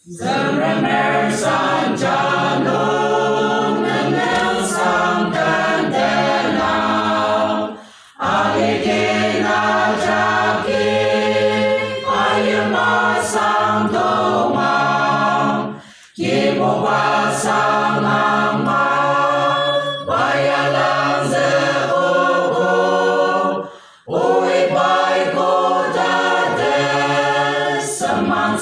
Dâng ra mer san cha nung nâng nâng sang tân tế nào. Ali na cha ki ayama sang tô mang. Ki mo ba sang ang ma. Baya lang ze ugo. Ui bai ko ta te. Samang